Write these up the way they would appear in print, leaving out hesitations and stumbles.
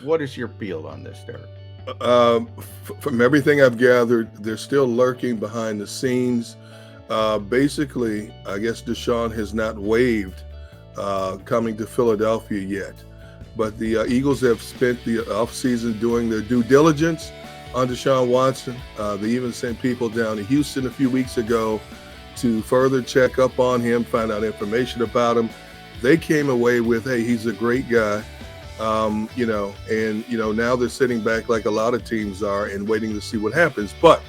What is your feel on this, Derek? From everything I've gathered, they're still lurking behind the scenes. Basically, I guess Deshaun has not waived coming to Philadelphia yet. But the Eagles have spent the offseason doing their due diligence on Deshaun Watson. They even sent people down to Houston a few weeks ago to further check up on him, find out information about him. They came away with, hey, he's a great guy. Now they're sitting back like a lot of teams are and waiting to see what happens. But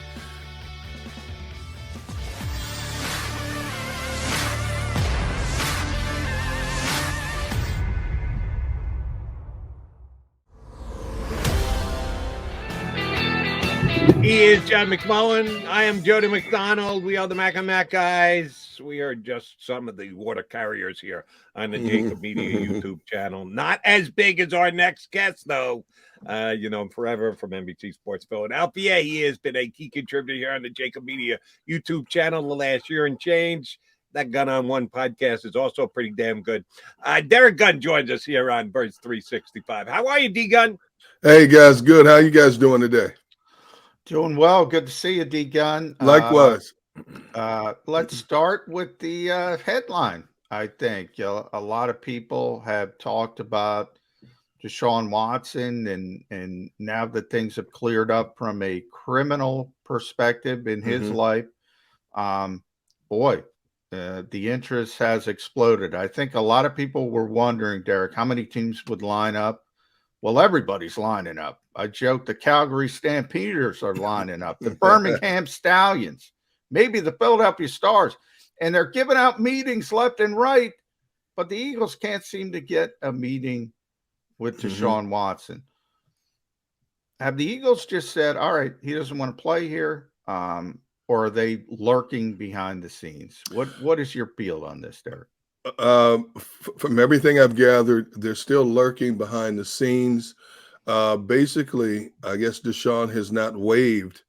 he is John McMullen. I am Jody McDonald. We are the Mac and Mac guys. We are just some of the water carriers here on the JAKIB Media YouTube channel. Not as big as our next guest, though. Forever from NBC Sports Philadelphia. He has been a key contributor here on the JAKIB Media YouTube channel the last year and change. That Gun on One podcast is also pretty damn good. Derrick Gunn joins us here on Birds 365. How are you, D-Gun? hey, guys, good. How you guys doing today? Doing well. Good to see you, D Gun. Likewise. Let's start with the headline. I think a lot of people have talked about Deshaun Watson, and now that things have cleared up from a criminal perspective in his life, the interest has exploded. I think a lot of people were wondering, Derek, how many teams would line up. Well, everybody's lining up. I joke the Calgary Stampeders are lining up, the Birmingham Stallions, maybe the Philadelphia Stars, and they're giving out meetings left and right, but the Eagles can't seem to get a meeting with Deshaun Watson. Have the Eagles just said, all right, he doesn't want to play here, or are they lurking behind the scenes? What is your feel on this, Derek? From everything I've gathered, they're still lurking behind the scenes. Basically, I guess Deshaun has not waived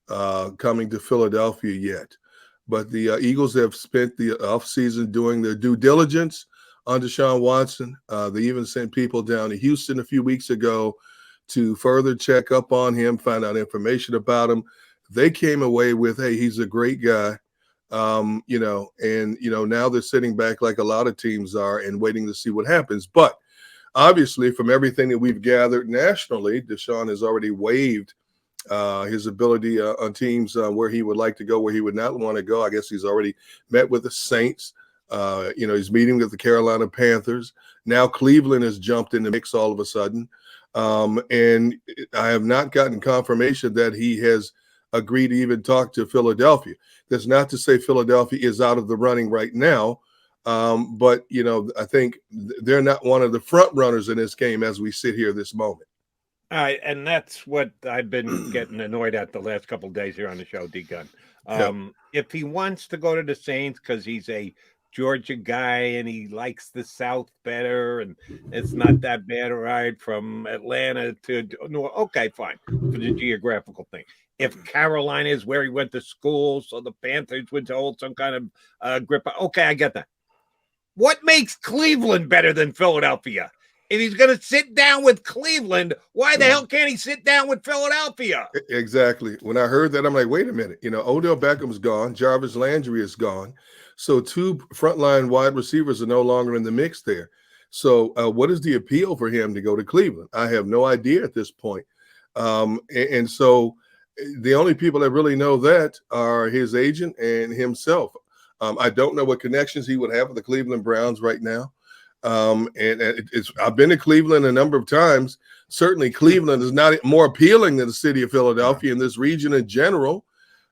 coming to Philadelphia yet. But the Eagles have spent the offseason doing their due diligence on Deshaun Watson. They even sent people down to Houston a few weeks ago to further check up on him, find out information about him. They came away with, hey, he's a great guy. Now they're sitting back like a lot of teams are and waiting to see what happens. But obviously, from everything that we've gathered nationally, Deshaun has already waived his ability on teams where he would like to go, where he would not want to go. I guess he's already met with the Saints. He's meeting with the Carolina Panthers. Now Cleveland has jumped in the mix all of a sudden. And I have not gotten confirmation that he has agreed to even talk to Philadelphia. That's not to say Philadelphia is out of the running right now. But I think they're not one of the front runners in this game as we sit here this moment. All right, and that's what I've been getting annoyed at the last couple of days here on the show, D-Gun. If he wants to go to the Saints because he's a Georgia guy and he likes the South better and it's not that bad a ride from Atlanta to okay, fine, for the geographical thing. If Carolina is where he went to school, so the Panthers would hold some kind of grip. Okay, I get that. What makes Cleveland better than Philadelphia? If he's going to sit down with Cleveland, why the hell can't he sit down with Philadelphia? Exactly. When I heard that, I'm like, wait a minute. Odell Beckham's gone. Jarvis Landry is gone. So two frontline wide receivers are no longer in the mix there. So what is the appeal for him to go to Cleveland? I have no idea at this point. And so the only people that really know that are his agent and himself. I don't know what connections he would have with the Cleveland Browns right now. I've been to Cleveland a number of times. Certainly, Cleveland is not more appealing than the city of Philadelphia in this region in general.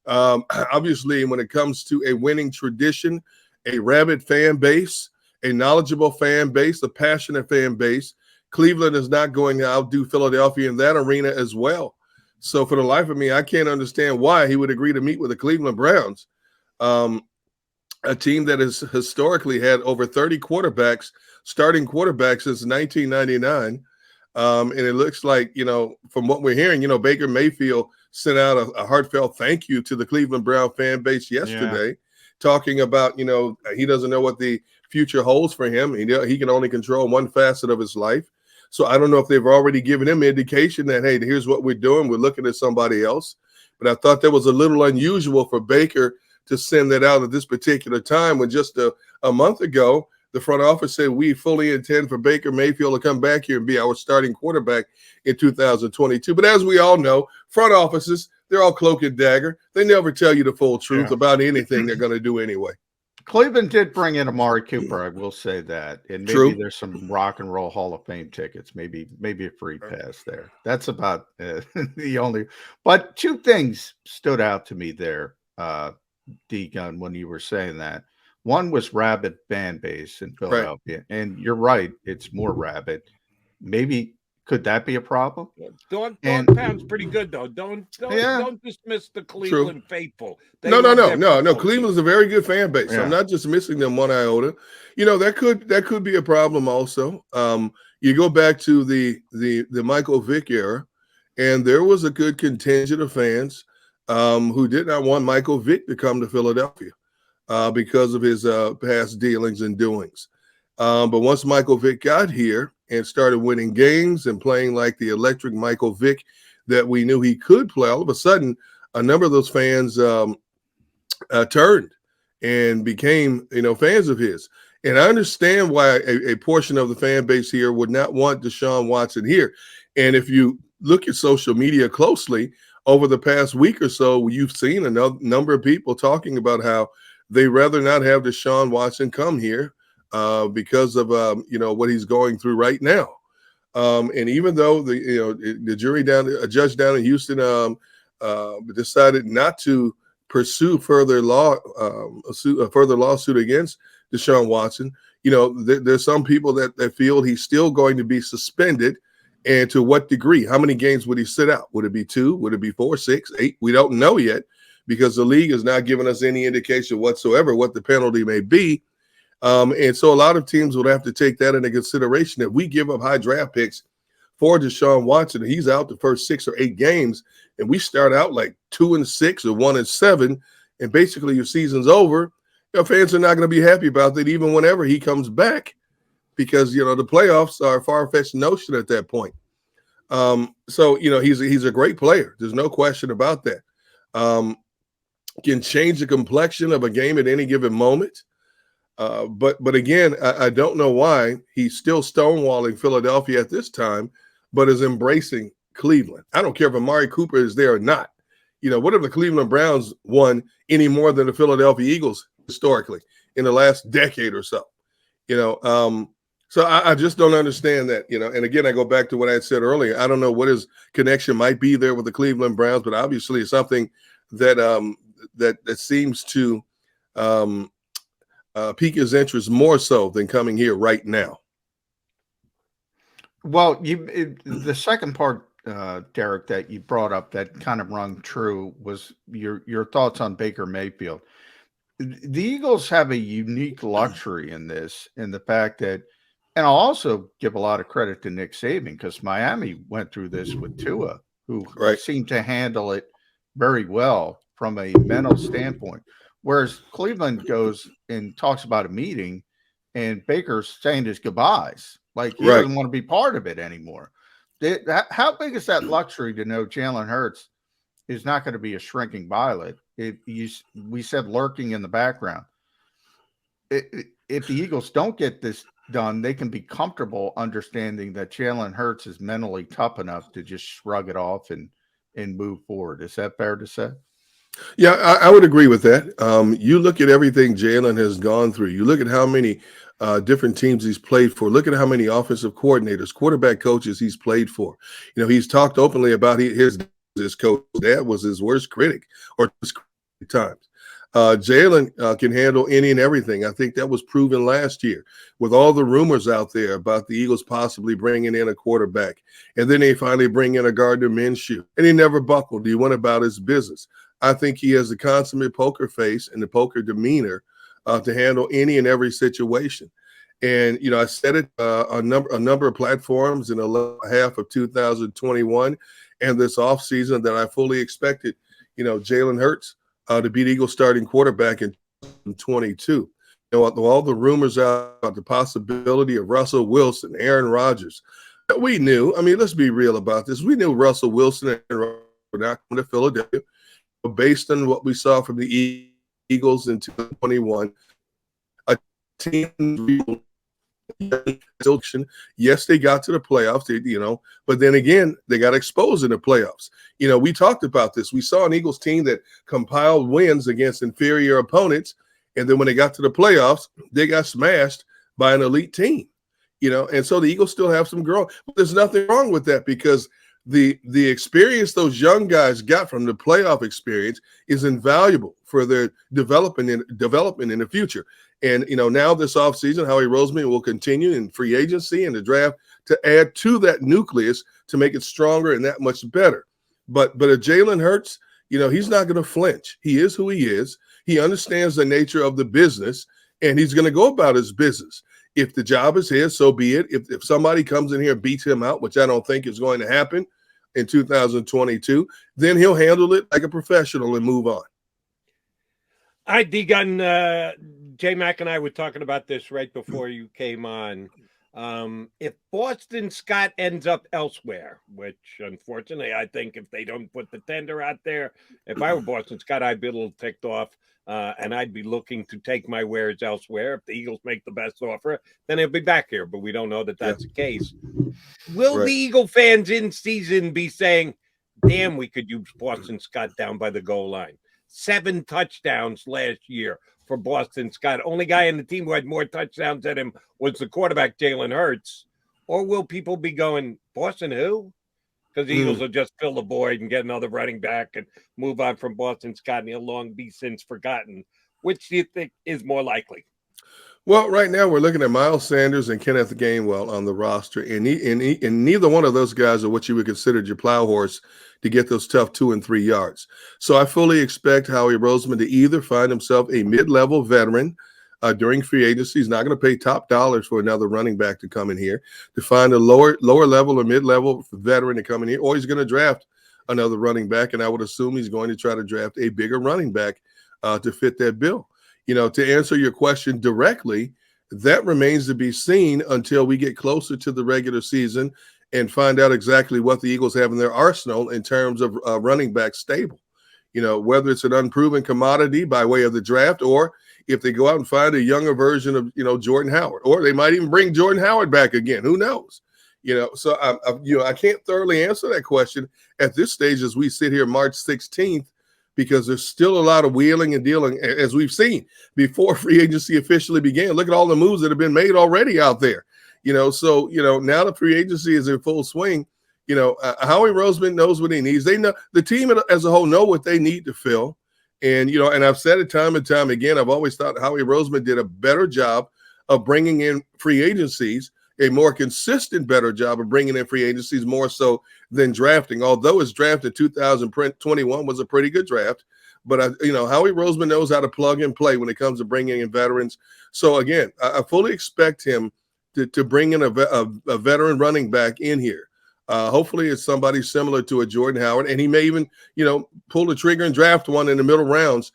Obviously, when it comes to a winning tradition, a rabid fan base, a knowledgeable fan base, a passionate fan base, Cleveland is not going to outdo Philadelphia in that arena as well. So for the life of me, I can't understand why he would agree to meet with the Cleveland Browns, a team that has historically had over 30 starting quarterbacks since 1999. And it looks like, from what we're hearing, Baker Mayfield sent out a heartfelt thank you to the Cleveland Brown fan base yesterday, talking about, he doesn't know what the future holds for him. He can only control one facet of his life. So I don't know if they've already given him indication that, hey, here's what we're doing. We're looking at somebody else. But I thought that was a little unusual for Baker to send that out at this particular time when just a month ago, the front office said we fully intend for Baker Mayfield to come back here and be our starting quarterback in 2022. But as we all know, front offices, they're all cloak and dagger. They never tell you the full truth about anything they're going to do anyway. Cleveland did bring in Amari Cooper, I will say that. And maybe there's some rock and roll Hall of Fame tickets, maybe a free pass there. That's about the only. But two things stood out to me there, D Gun, when you were saying that. One was rabid fan base in Philadelphia, and you're right, it's more rabid. Maybe could that be a problem? Dog pound's pretty good though. Don't dismiss the Cleveland faithful. No. Cleveland's a very good fan base. I'm not dismissing them one iota. You know, that could be a problem also. You go back to the Michael Vick era, and there was a good contingent of fans who did not want Michael Vick to come to Philadelphia because of his past dealings and doings. But once Michael Vick got here and started winning games and playing like the electric Michael Vick that we knew he could play, all of a sudden, a number of those fans turned and became, fans of his. And I understand why a portion of the fan base here would not want Deshaun Watson here. And if you look at social media closely over the past week or so, you've seen a number of people talking about how they rather not have Deshaun Watson come here because of what he's going through right now. And even though the judge down in Houston decided not to pursue further lawsuit against Deshaun Watson, there's some people that feel he's still going to be suspended. And to what degree? How many games would he sit out? Would it be 2? Would it be 4, 6, 8? We don't know yet because the league has not given us any indication whatsoever what the penalty may be. And so a lot of teams would have to take that into consideration. If we give up high draft picks for Deshaun Watson, he's out the first 6 or 8 games, and we start out like 2-6 or 1-7, and basically your season's over, fans are not going to be happy about that even whenever he comes back because, the playoffs are a far-fetched notion at that point. So, he's a great player. There's no question about that. Can change the complexion of a game at any given moment. But again, I don't know why he's still stonewalling Philadelphia at this time, but is embracing Cleveland. I don't care if Amari Cooper is there or not. What have the Cleveland Browns won any more than the Philadelphia Eagles historically in the last decade or so? So I just don't understand that, and again, I go back to what I had said earlier. I don't know what his connection might be there with the Cleveland Browns, but obviously it's something that that seems to pique his interest more so than coming here right now. Well, the second part, Derek, that you brought up that kind of rung true was your thoughts on Baker Mayfield. The Eagles have a unique luxury in the fact that, and I'll also give a lot of credit to Nick Saban because Miami went through this with Tua, who seemed to handle it very well from a mental standpoint. Whereas Cleveland goes and talks about a meeting and Baker's saying his goodbyes. Like he doesn't want to be part of it anymore. How big is that luxury to know Jalen Hurts is not going to be a shrinking violet? We said lurking in the background. If the Eagles don't get this done, they can be comfortable understanding that Jalen Hurts is mentally tough enough to just shrug it off and move forward. Is that fair to say? Yeah, I would agree with that. You look at everything Jalen has gone through. You look at how many different teams he's played for. Look at how many offensive coordinators, quarterback coaches he's played for. He's talked openly about his coach. Dad was his worst critic or times. Jalen can handle any and everything. I think that was proven last year with all the rumors out there about the Eagles possibly bringing in a quarterback. And then they finally bring in a Gardner Minshew. And he never buckled. He went about his business. I think he has the consummate poker face and the poker demeanor to handle any and every situation. And, I said it on a number of platforms in the half of 2021 and this offseason that I fully expected, Jalen Hurts to be the Eagles starting quarterback in 2022. All the rumors about the possibility of Russell Wilson, Aaron Rodgers, We knew. I mean, let's be real about this. We knew Russell Wilson and were not coming to Philadelphia. Based on what we saw from the Eagles in 2021, a team. Yes, they got to the playoffs, but then again, they got exposed in the playoffs. We talked about this. We saw an Eagles team that compiled wins against inferior opponents, and then when they got to the playoffs, they got smashed by an elite team, and so the Eagles still have some growing. But there's nothing wrong with that because the experience those young guys got from the playoff experience is invaluable for their development in the future. And, now this offseason, Howie Roseman will continue in free agency and the draft to add to that nucleus to make it stronger and that much better. But a Jalen Hurts, he's not going to flinch. He is who he is. He understands the nature of the business, and he's going to go about his business. If the job is his, so be it. If somebody comes in here and beats him out, which I don't think is going to happen in 2022, then he'll handle it like a professional and move on. All right, D-Gun, J-Mac and I were talking about this right before you came on. If Boston Scott ends up elsewhere, which unfortunately I think if they don't put the tender out there, if I were Boston Scott, I'd be a little ticked off, and I'd be looking to take my wares elsewhere. If the Eagles make the best offer, then he'll be back here, but we don't know that that's the case. Will the Eagle fans in season be saying, damn, we could use Boston Scott down by the goal line? 7 touchdowns last year for Boston Scott. Only guy in the team who had more touchdowns than him was the quarterback, Jalen Hurts. Or will people be going, Boston who? Because the Eagles will just fill the void and get another running back and move on from Boston Scott, and he'll long be since forgotten. Which do you think is more likely? Well, right now we're looking at Miles Sanders and Kenneth Gainwell on the roster, and neither one of those guys are what you would consider your plow horse to get those tough 2 and 3 yards. So I fully expect Howie Roseman to either find himself a mid-level veteran during free agency. He's not going to pay top dollars for another running back to come in here, to find a lower level or mid-level veteran to come in here, or he's going to draft another running back, and I would assume he's going to try to draft a bigger running back to fit that bill. To answer your question directly, that remains to be seen until we get closer to the regular season and find out exactly what the Eagles have in their arsenal in terms of running back stable. Whether it's an unproven commodity by way of the draft, or if they go out and find a younger version of, Jordan Howard, or they might even bring Jordan Howard back again. Who knows? So I can't thoroughly answer that question at this stage as we sit here March 16th. Because there's still a lot of wheeling and dealing, as we've seen before free agency officially began. Look at all the moves that have been made already out there. So now the free agency is in full swing. Howie Roseman knows what he needs. They know, the team as a whole know what they need to fill. And, and I've said it time and time again, I've always thought Howie Roseman did a better job of bringing in free agencies, a more consistent, better job of bringing in free agencies more so than drafting. Although his draft in 2021 was a pretty good draft, but Howie Roseman knows how to plug and play when it comes to bringing in veterans. So again, I fully expect him to bring in a veteran running back in here. Hopefully it's somebody similar to a Jordan Howard, and he may even pull the trigger and draft one in the middle rounds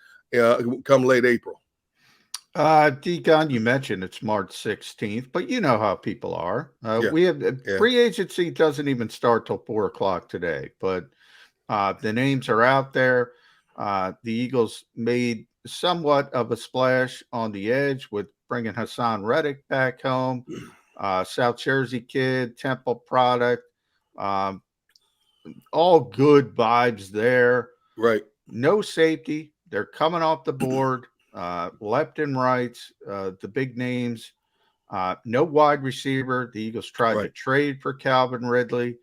come late April. D-Gun, you mentioned it's March 16th, but you know how people are. We have free agency doesn't even start till 4:00 today, but the names are out there. The Eagles made somewhat of a splash on the edge with bringing Hassan Reddick back home, South Jersey kid, Temple product, all good vibes there. Right. No safety. They're coming off the board. Left and right, the big names, no wide receiver. The Eagles tried to trade for Calvin Ridley.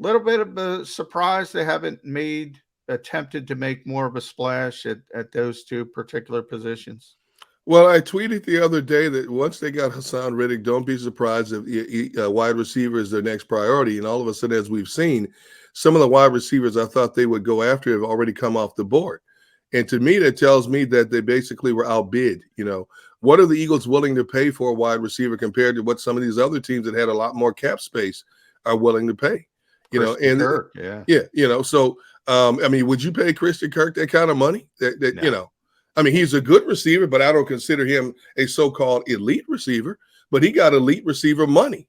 Little bit of a surprise they haven't attempted to make more of a splash at those two particular positions. Well, I tweeted the other day that once they got Hassan Reddick, don't be surprised if wide receiver is their next priority. And all of a sudden, as we've seen, some of the wide receivers I thought they would go after have already come off the board. And to me, that tells me that they basically were outbid. What are the Eagles willing to pay for a wide receiver compared to what some of these other teams that had a lot more cap space are willing to pay? Kirk, So, would you pay Christian Kirk that kind of money? No. He's a good receiver, but I don't consider him a so-called elite receiver. But he got elite receiver money.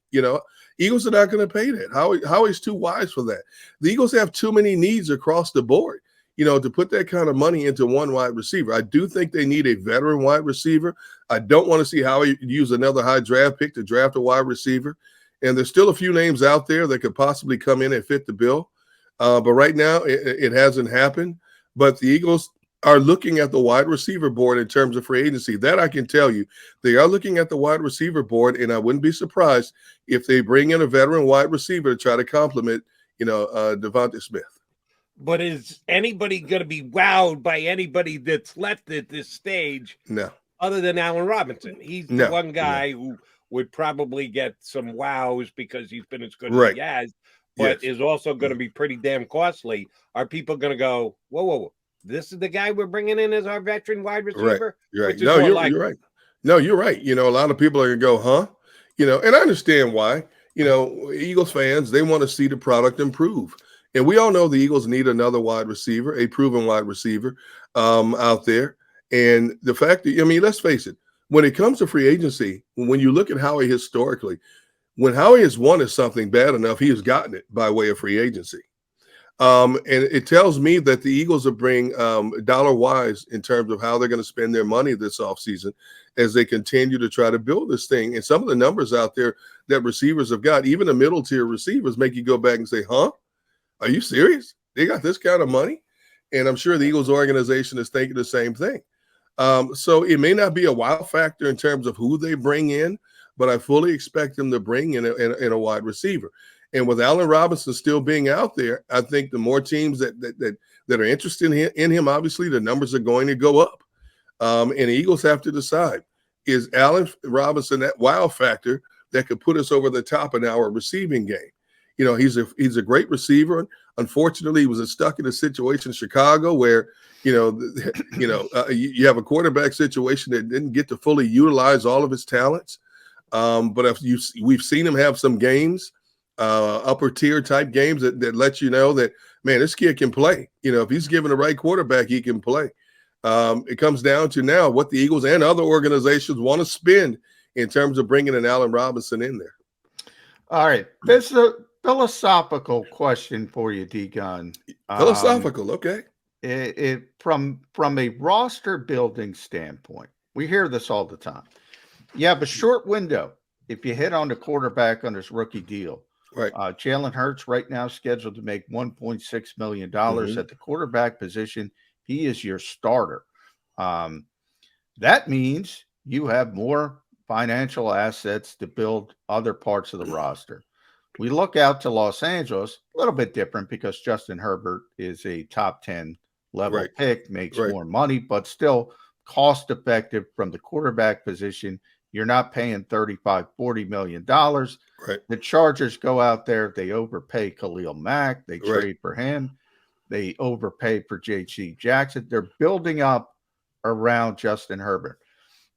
Eagles are not going to pay that. Howie's too wise for that. The Eagles have too many needs across the board, to put that kind of money into one wide receiver. I do think they need a veteran wide receiver. I don't want to see Howie use another high draft pick to draft a wide receiver. And there's still a few names out there that could possibly come in and fit the bill. But right now, it hasn't happened. But the Eagles are looking at the wide receiver board in terms of free agency. That I can tell you. They are looking at the wide receiver board, and I wouldn't be surprised if they bring in a veteran wide receiver to try to complement, Devontae Smith. But is anybody going to be wowed by anybody that's left at this stage? No. Other than Allen Robinson. He's the one guy who would probably get some wows because he's been as good as he has, but is also going to be pretty damn costly. Are people going to go, whoa, this is the guy we're bringing in as our veteran wide receiver? Right. No, you're right. No, you're right. A lot of people are going to go, huh? And I understand why. Eagles fans, they want to see the product improve. And we all know the Eagles need another wide receiver, a proven wide receiver out there. And the fact that, let's face it, when it comes to free agency, when you look at Howie historically, when Howie has wanted something bad enough, he has gotten it by way of free agency. And it tells me that the Eagles are being dollar-wise in terms of how they're going to spend their money this offseason as they continue to try to build this thing. And some of the numbers out there that receivers have got, even the middle-tier receivers, make you go back and say, huh? Are you serious? They got this kind of money? And I'm sure the Eagles organization is thinking the same thing. So it may not be a wow factor in terms of who they bring in, but I fully expect them to bring in a wide receiver. And with Allen Robinson still being out there, I think the more teams that are interested in him, obviously the numbers are going to go up. And the Eagles have to decide, is Allen Robinson that wow factor that could put us over the top in our receiving game? He's a great receiver. Unfortunately, he was stuck in a situation in Chicago where, you have a quarterback situation that didn't get to fully utilize all of his talents. But we've seen him have some games, upper tier type games that let you know that, man, this kid can play. If he's given the right quarterback, he can play. It comes down to now what the Eagles and other organizations want to spend in terms of bringing an Allen Robinson in there. All right. There's a philosophical question for you, D. Gunn. Philosophical, okay. From a roster building standpoint, we hear this all the time. You have a short window if you hit on the quarterback on his rookie deal. Right. Jalen Hurts right now scheduled to make $1.6 million at the quarterback position. He is your starter. That means you have more financial assets to build other parts of the roster. We look out to Los Angeles, a little bit different because Justin Herbert is a top 10 level pick, makes more money, but still cost effective from the quarterback position. You're not paying $35-40 million. Right. The Chargers go out there, they overpay Khalil Mack, they trade for him, they overpay for J.C. Jackson. They're building up around Justin Herbert.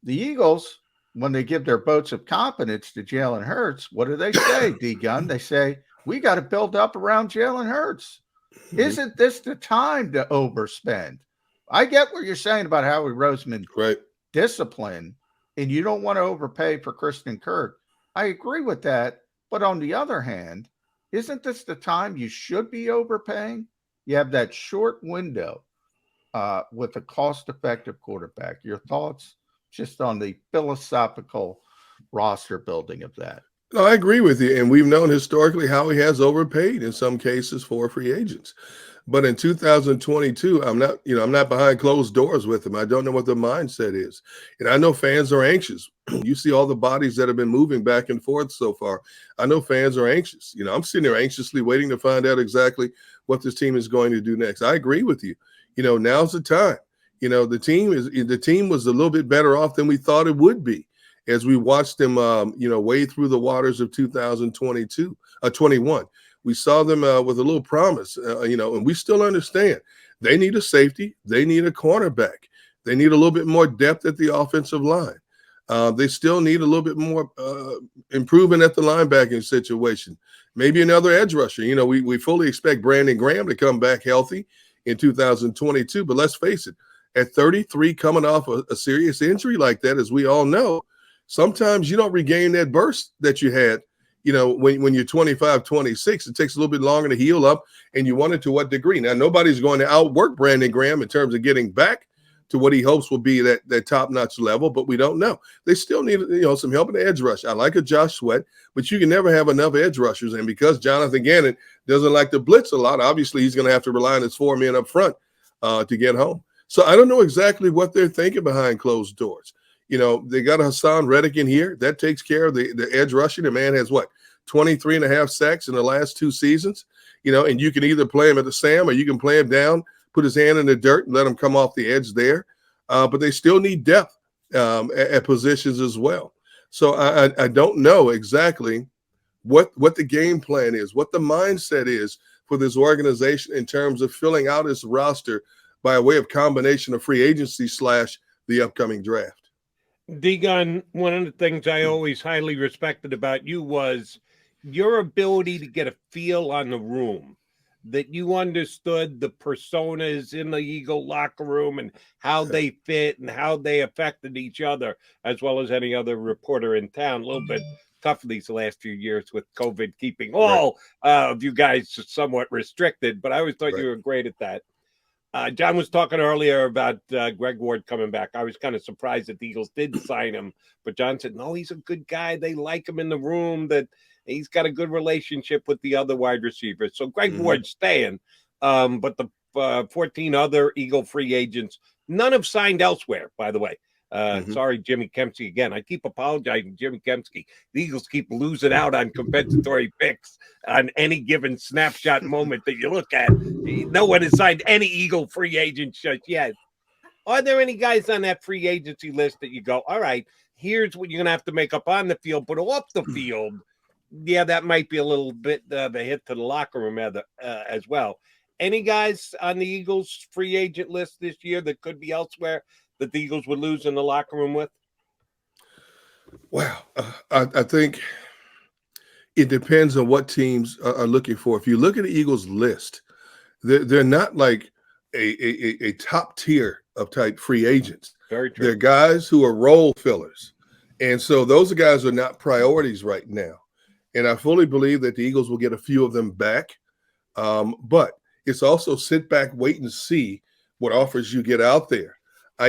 The Eagles, when they give their votes of confidence to Jalen Hurts, what do they say, D. Gunn? They say, we got to build up around Jalen Hurts. Isn't this the time to overspend? I get what you're saying about Howie Roseman discipline, and you don't want to overpay for Christian Kirk. I agree with that. But on the other hand, isn't this the time you should be overpaying? You have that short window with a cost-effective quarterback. Your thoughts just on the philosophical roster building of that? No, I agree with you. And we've known historically how he has overpaid in some cases for free agents. But in 2022, I'm not behind closed doors with him. I don't know what the mindset is. And I know fans are anxious. You see all the bodies that have been moving back and forth so far. I know fans are anxious. I'm sitting there anxiously waiting to find out exactly what this team is going to do next. I agree with you. Now's the time. The team was a little bit better off than we thought it would be as we watched them, wade through the waters of 21. We saw them with a little promise, and we still understand they need a safety. They need a cornerback. They need a little bit more depth at the offensive line. They still need a little bit more improvement at the linebacking situation. Maybe another edge rusher. We fully expect Brandon Graham to come back healthy in 2022, but let's face it, at 33, coming off a serious injury like that, as we all know, sometimes you don't regain that burst that you had, when you're 25, 26, it takes a little bit longer to heal up, and you wonder to what degree. Now, nobody's going to outwork Brandon Graham in terms of getting back to what he hopes will be that top-notch level, but we don't know. They still need some help in the edge rush. I like a Josh Sweat, but you can never have enough edge rushers, and because Jonathan Gannon doesn't like to blitz a lot, obviously he's going to have to rely on his 4 men up front to get home. So I don't know exactly what they're thinking behind closed doors. They got Hassan Reddick in here. That takes care of the edge rushing. The man has 23 and a half sacks in the last 2 seasons, and you can either play him at the Sam or you can play him down, put his hand in the dirt and let him come off the edge there. But they still need depth at positions as well. So I don't know exactly what the game plan is, what the mindset is for this organization in terms of filling out its roster by way of combination of free agency / the upcoming draft. D-Gun, one of the things I always highly respected about you was your ability to get a feel on the room, that you understood the personas in the Eagle locker room and how they fit and how they affected each other, as well as any other reporter in town. A little bit tough these last few years with COVID keeping all of you guys somewhat restricted, but I always thought you were great at that. John was talking earlier about Greg Ward coming back. I was kind of surprised that the Eagles did sign him, but John said, no, he's a good guy. They like him in the room, that he's got a good relationship with the other wide receivers. So Greg Ward's staying, but the 14 other Eagle free agents, none have signed elsewhere, by the way. Sorry, Jimmy Kempsey again. I keep apologizing, Jimmy Kempsey. The Eagles keep losing out on compensatory picks on any given snapshot moment that you look at. No one has signed any Eagle free agents just yet. Are there any guys on that free agency list that you go, all right, here's what you're going to have to make up on the field, but off the field, yeah, that might be a little bit of a hit to the locker room as well. Any guys on the Eagles free agent list this year that could be elsewhere that the Eagles would lose in the locker room with? Wow. I think it depends on what teams are looking for. If you look at the Eagles list, they're not like a top tier of type free agents. Very true. They're guys who are role fillers. And so those guys are not priorities right now. And I fully believe that the Eagles will get a few of them back. But it's also sit back, wait and see what offers you get out there.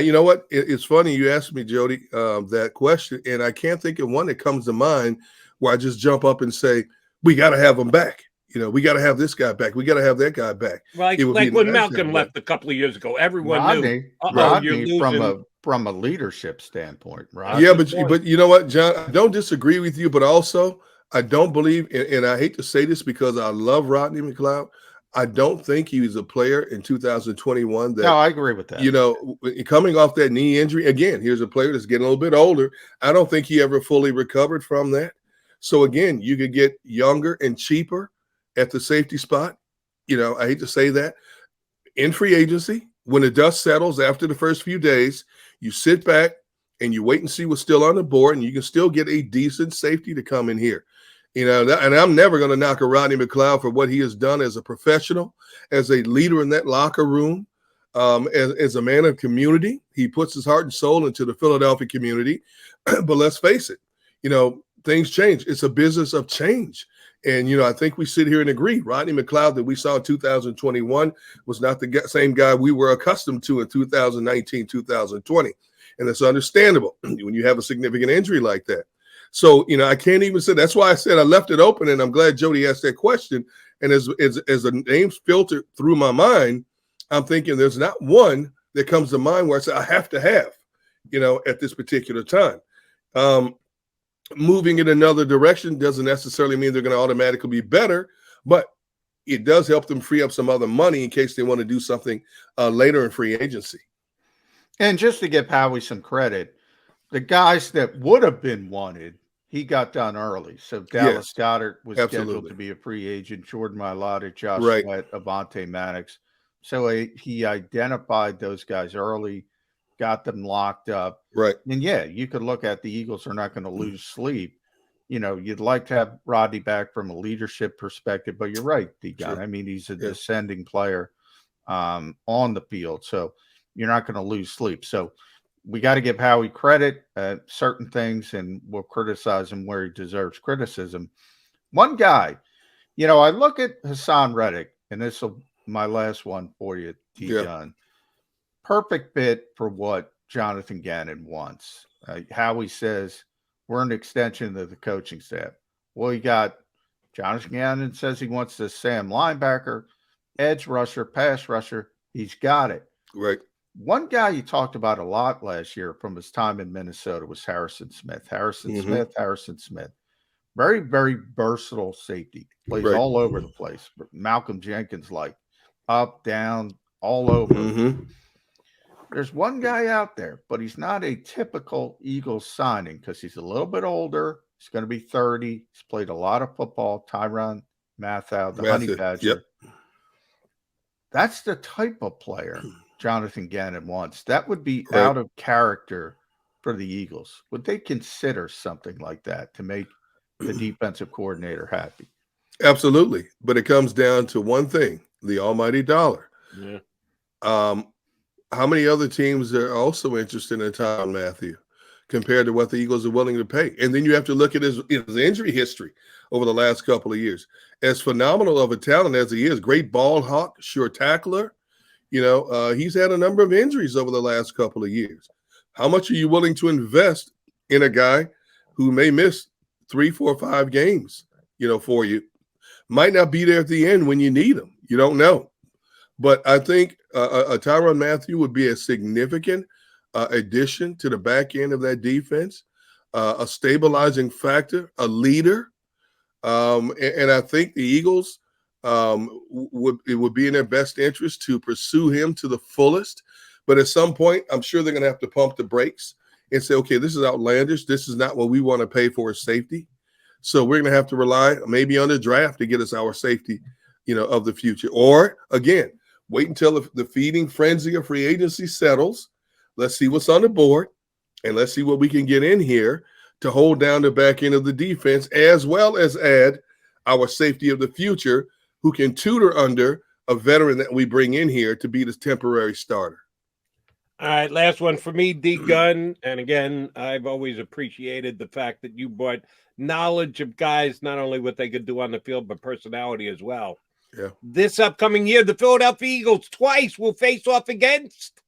You know what? It's funny you asked me, Jody, that question, and I can't think of one that comes to mind where I just jump up and say, we got to have them back. We got to have this guy back. We got to have that guy back. Like when Malcolm left a couple of years ago, everyone knew. Rodney from a leadership standpoint, right? Yeah, but you know what, John? I don't disagree with you, but also I don't believe, and I hate to say this because I love Rodney McLeod, I don't think he was a player in 2021 that. No, I agree with that. Coming off that knee injury, again, here's a player that's getting a little bit older. I don't think he ever fully recovered from that. So, again, you could get younger and cheaper at the safety spot. I hate to say that. In free agency, when the dust settles after the first few days, you sit back and you wait and see what's still on the board, and you can still get a decent safety to come in here. And I'm never going to knock a Rodney McLeod for what he has done as a professional, as a leader in that locker room, as a man of community. He puts his heart and soul into the Philadelphia community. But let's face it, things change. It's a business of change. And, I think we sit here and agree. Rodney McLeod that we saw in 2021 was not the same guy we were accustomed to in 2019, 2020. And that's understandable when you have a significant injury like that. So, I can't even say. That's why I said I left it open, and I'm glad Jody asked that question. And as the names filter through my mind, I'm thinking there's not one that comes to mind where I say I have to have, at this particular time. Moving in another direction doesn't necessarily mean they're going to automatically be better, but it does help them free up some other money in case they want to do something later in free agency. And just to give Howie some credit, the guys that would have been wanted, he got done early. So Dallas Goedert was scheduled to be a free agent. Jordan Mailata, Josh Sweat, Avonte Maddox. So he identified those guys early, got them locked up. Right. And you could look at the Eagles are not going to lose sleep. You'd like to have Rodney back from a leadership perspective, but you're right, D-Gun. Sure. I mean, he's a descending player on the field. So you're not going to lose sleep. So we got to give Howie credit at certain things, and we'll criticize him where he deserves criticism. One guy, I look at Hassan Reddick, and this will my last one for you, D. Gunn. Perfect fit for what Jonathan Gannon wants. Howie says we're an extension of the coaching staff. Well, you got Jonathan Gannon says he wants this Sam linebacker, edge rusher, pass rusher. He's got it. Right. One guy you talked about a lot last year from his time in Minnesota was Harrison Smith. Harrison Smith. Very, very versatile safety. Plays all over the place. Malcolm Jenkins like up, down, all over. There's one guy out there, but he's not a typical Eagles signing because he's a little bit older. He's going to be 30. He's played a lot of football. Tyrann Mathieu, the Honey Badger. Yep. That's the type of player Jonathan Gannon wants. That would be out of character for the Eagles. Would they consider something like that to make the defensive coordinator happy? Absolutely. But it comes down to one thing, the almighty dollar. Yeah. How many other teams are also interested in Tyrann Mathieu compared to what the Eagles are willing to pay? And then you have to look at his injury history over the last couple of years. As phenomenal of a talent as he is, great ball hawk, sure tackler, he's had a number of injuries over the last couple of years. How much are you willing to invest in a guy who may miss 3, 4, 5 games, for you? Might not be there at the end when you need him. You don't know. But I think a Tyrann Mathieu would be a significant addition to the back end of that defense, a stabilizing factor, a leader. And I think the Eagles would be in their best interest to pursue him to the fullest. But at some point, I'm sure they're going to have to pump the brakes and say, okay, this is outlandish. This is not what we want to pay for as safety. So we're going to have to rely maybe on the draft to get us our safety, of the future. Or, again, wait until the feeding frenzy of free agency settles. Let's see what's on the board, and let's see what we can get in here to hold down the back end of the defense, as well as add our safety of the future who can tutor under a veteran that we bring in here to be this temporary starter. All right, last one for me, D. Gunn. And again, I've always appreciated the fact that you brought knowledge of guys, not only what they could do on the field, but personality as well. Yeah. This upcoming year, the Philadelphia Eagles twice will face off against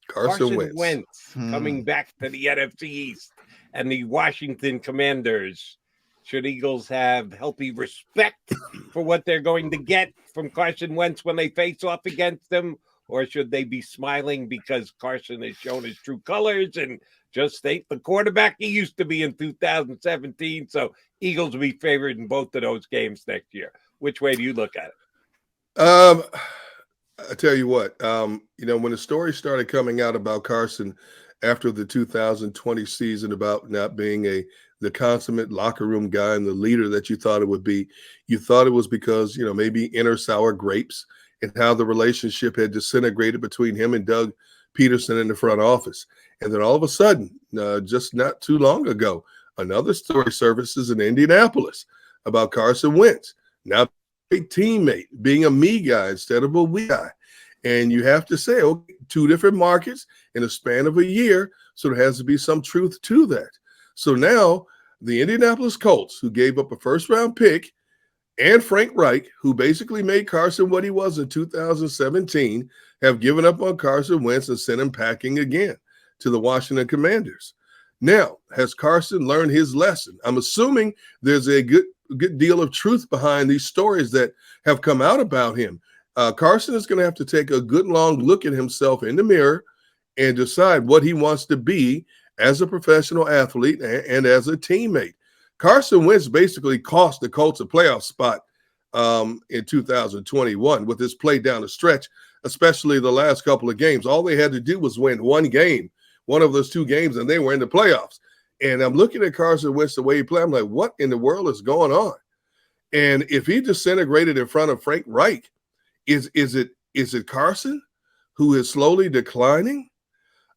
Carson Wentz coming back to the NFC East, and the Washington Commanders. Should Eagles have healthy respect for what they're going to get from Carson Wentz when they face off against them? Or should they be smiling because Carson has shown his true colors and just ain't the quarterback he used to be in 2017? So Eagles will be favored in both of those games next year. Which way do you look at it? I tell you what, when the story started coming out about Carson after the 2020 season about not being the consummate locker room guy and the leader that you thought it would be, you thought it was because, maybe inner sour grapes and how the relationship had disintegrated between him and Doug Peterson in the front office. And then all of a sudden, just not too long ago, another story surfaces in Indianapolis about Carson Wentz. Now a teammate, being a me guy instead of a we guy. And you have to say, okay, 2 different markets in a span of a year, so there has to be some truth to that. So now the Indianapolis Colts, who gave up a first-round pick, and Frank Reich, who basically made Carson what he was in 2017, have given up on Carson Wentz and sent him packing again to the Washington Commanders. Now, has Carson learned his lesson? I'm assuming there's a good deal of truth behind these stories that have come out about him. Carson is going to have to take a good long look at himself in the mirror and decide what he wants to be as a professional athlete and as a teammate. Carson Wentz basically cost the Colts a playoff spot in 2021 with his play down the stretch, especially the last couple of games. All they had to do was win one game, one of those 2 games, and they were in the playoffs. And I'm looking at Carson Wentz, the way he played. I'm like, what in the world is going on? And if he disintegrated in front of Frank Reich, is it Carson who is slowly declining?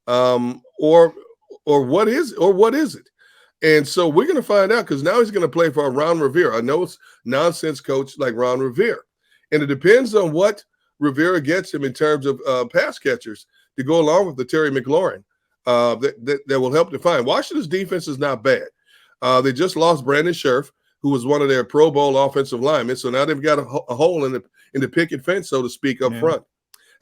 Or what is it? And so we're going to find out, because now he's going to play for Ron Rivera. I know it's nonsense coach like Ron Rivera. And it depends on what Rivera gets him in terms of pass catchers to go along with the Terry McLaurin that will help define. Washington's defense is not bad. They just lost Brandon Scherf, who was one of their Pro Bowl offensive linemen. So now they've got a hole in the picket fence, so to speak, up front.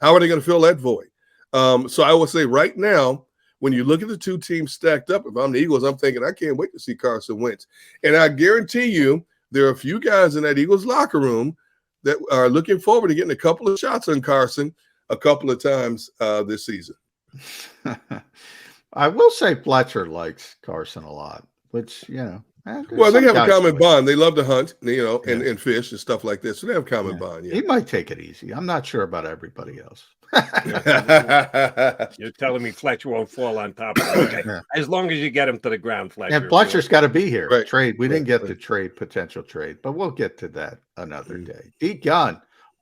How are they going to fill that void? So I would say right now, when you look at the two teams stacked up, if I'm the Eagles, I'm thinking I can't wait to see Carson Wentz. And I guarantee you there are a few guys in that Eagles locker room that are looking forward to getting a couple of shots on Carson a couple of times this season. I will say Fletcher likes Carson a lot, which, well, they have a common bond. They love to hunt, and fish and stuff like this. So they have a common bond. Yeah. He might take it easy. I'm not sure about everybody else. You're telling me Fletcher won't fall on top of him. Okay. As long as you get him to the ground, Fletcher. And Fletcher's got to be here. Right. Trade. We didn't get the potential trade, but we'll get to that another day. D Gunn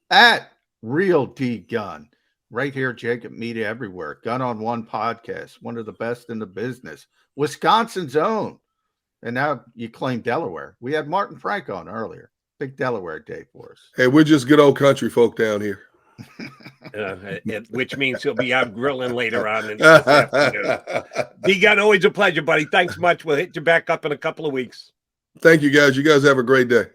at Real D Gunn. Right here, JAKIB Media everywhere. Gun on One podcast, one of the best in the business. Wisconsin's own. And now you claim Delaware. We had Martin Frank on earlier. Big Delaware day for us. Hey, we're just good old country folk down here. Which means he'll be out grilling later on this afternoon. D-Gun, always a pleasure, buddy. Thanks much. We'll hit you back up in a couple of weeks. Thank you, guys. You guys have a great day.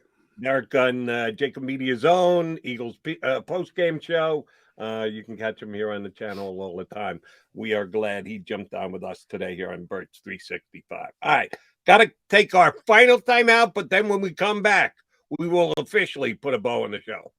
Derrick Gunn, JAKIB Media's own Eagles post-game show. You can catch him here on the channel all the time. We are glad he jumped on with us today here on Birds 365. All right, got to take our final time out, but then when we come back, we will officially put a bow on the show.